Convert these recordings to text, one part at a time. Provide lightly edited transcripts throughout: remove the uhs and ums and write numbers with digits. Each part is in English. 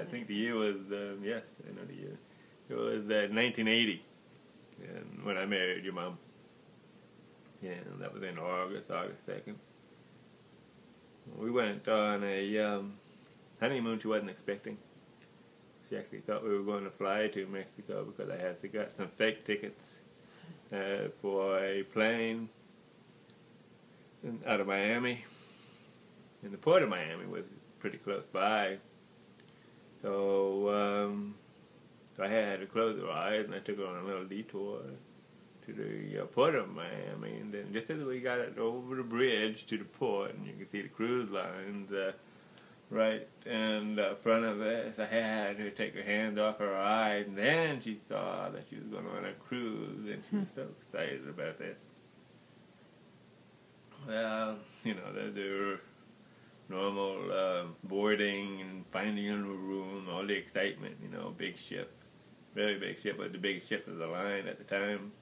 I think the year was, yes, I know the year. It was 1980, and when I married your mom. Yeah, that was in August 2nd. We went on a honeymoon she wasn't expecting. She actually thought we were going to fly to Mexico because I had got some fake tickets for a plane out of Miami. And the port of Miami was pretty close by. So, I had to close her eyes, and I took her on a little detour to the port of Miami. And then just as we got it over the bridge to the port, and you can see the cruise lines right in front of us, I had her take her hands off her eyes, and then she saw that she was going on a cruise, and she was so excited about that. Well, you know, there normal boarding and finding a room, all the excitement, you know, big ship, very big ship, but the biggest ship of the line at the time.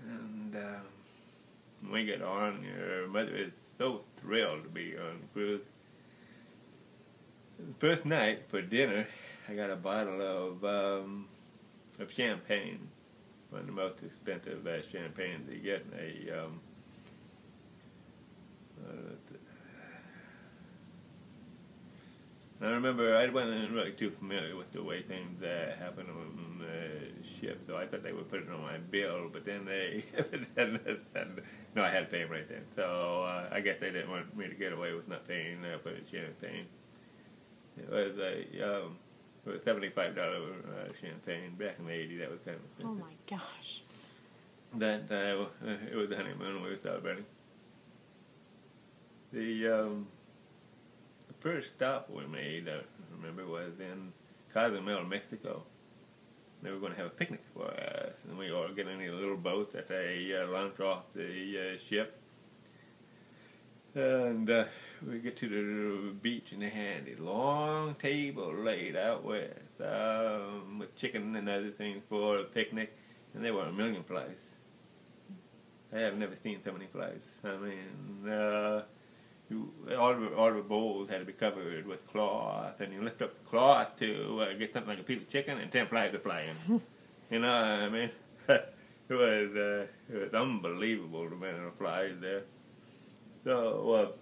And when we get on, your mother is so thrilled to be on the cruise. The first night for dinner, I got a bottle of champagne, one of the most expensive champagnes you get in a I remember I wasn't really too familiar with the way things happen on the ship, so I thought they would put it on my bill, but then they, no, I had to pay them right then. So I guess they didn't want me to get away with not paying for the champagne. It was $75 champagne back in the '80s. That was kind of expensive. Oh my gosh! That it was the honeymoon we were celebrating. The first stop we made, I remember, was in Cozumel, Mexico. They were going to have a picnic for us, and we all get in these little boats that they launch off the ship. And we get to the beach, and they had a long table laid out with chicken and other things for a picnic, and there were a million flies. I have never seen so many flies. I mean, all the bowls had to be covered with cloth, and you lift up the cloth to get something like a piece of chicken, and 10 flies are flying. You know what I mean? It was unbelievable, the amount of flies there. So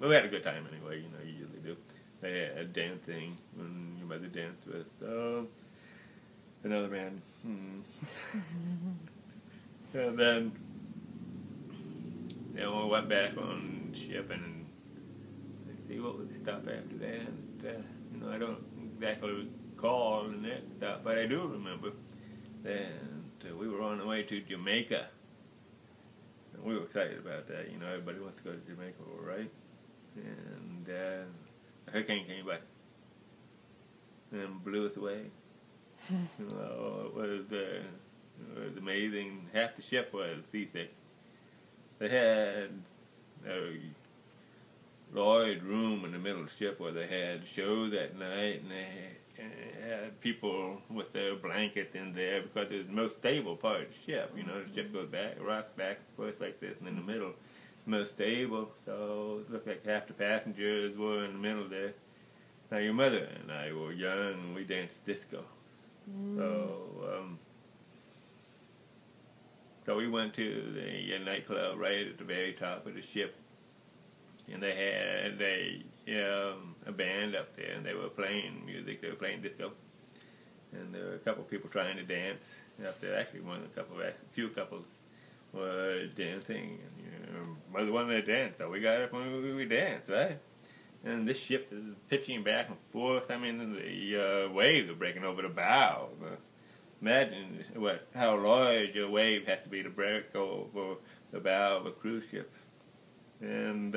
we had a good time anyway, you know, you usually do. They had dancing when your mother danced with another man. And then, you know, we went back on the ship, and let's see what was the stop after that. You know, I don't exactly recall the next stop, but I do remember that we were on the way to Jamaica. And we were excited about that. You know, everybody wants to go to Jamaica, right? And a hurricane came by and blew us away. You know, it was amazing. Half the ship was seasick. They had a large room in the middle of the ship where they had shows at night, and they had people with their blankets in there because it was the most stable part of the ship. You know, the ship goes back, rocks back and forth like this, and in the middle, it's most stable. So it looked like half the passengers were in the middle there. Now, your mother and I were young, and we danced disco. So we went to the nightclub right at the very top of the ship, and they had a band up there, and they were playing music. They were playing disco, and there were a couple of people trying to dance up there. Actually, a few couples were dancing. And, mother wanted to dance, so we got up and we danced, right? And this ship is pitching back and forth. I mean, the waves are breaking over the bow. Imagine how large a wave has to be to break over the bow of a cruise ship. And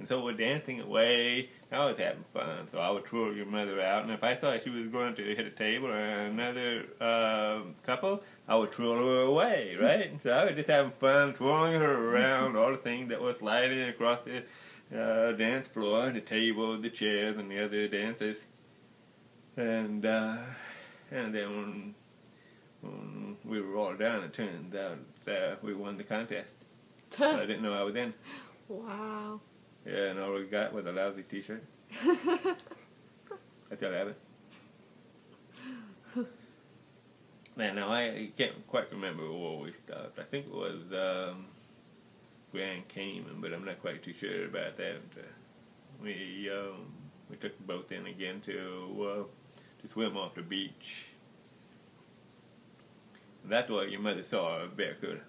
so we're dancing away. I was having fun, so I would twirl your mother out. And if I thought she was going to hit a table or another couple, I would twirl her away, right? And so I was just having fun, twirling her around, all the things that were sliding across the dance floor, the table, the chairs, and the other dancers. And then when we were all done, it turns out we won the contest. I didn't know I was in. Wow. Yeah, and all we got was a lousy T-shirt. That's how I have it. Man, now I can't quite remember where we stopped. I think it was Grand Cayman, but I'm not quite too sure about that. We took the boat in again to swim off the beach. And that's where your mother saw a barracuda.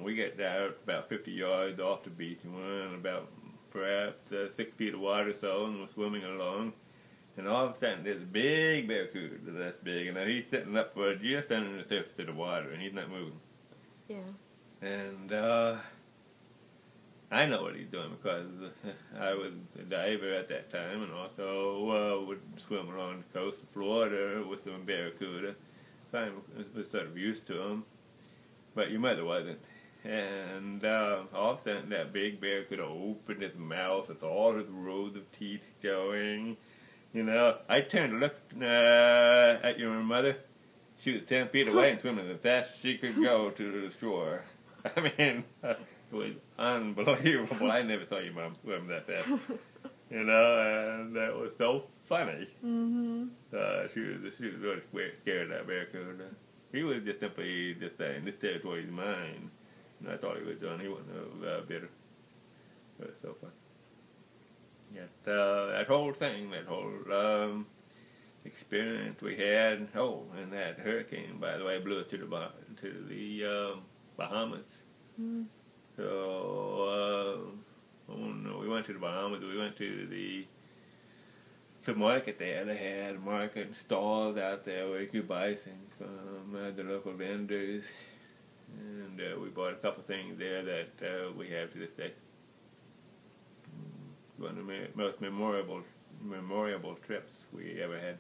We got out about 50 yards off the beach, and we're in about perhaps 6 feet of water or so, and we're swimming along. And all of a sudden, there's a big barracuda that's big, and now he's sitting up just under the surface of the water, and he's not moving. Yeah. And I know what he's doing because I was a diver at that time, and also would swim along the coast of Florida with some barracuda. I was sort of used to them, but your mother wasn't. And all of a sudden, that big barracuda opened its mouth with all his rows of teeth showing. You know, I turned to look at your mother. She was 10 feet away and swimming as fast as she could go to the shore. I mean, it was unbelievable. I never saw your mom swim that fast. You know, and that was so funny. Mm-hmm. She was really scared of that barracuda. He was just simply just saying, this territory is mine. And I thought he was done. He wasn't bitter. It was so fun. That whole thing, that whole experience we had. Oh, and that hurricane, by the way, blew us to the Bahamas. Mm. So, we went to the Bahamas. We went to the market there. They had a market and stalls out there where you could buy things from the local vendors. And we bought a couple things there that we have to this day. One of the most memorable trips we ever had.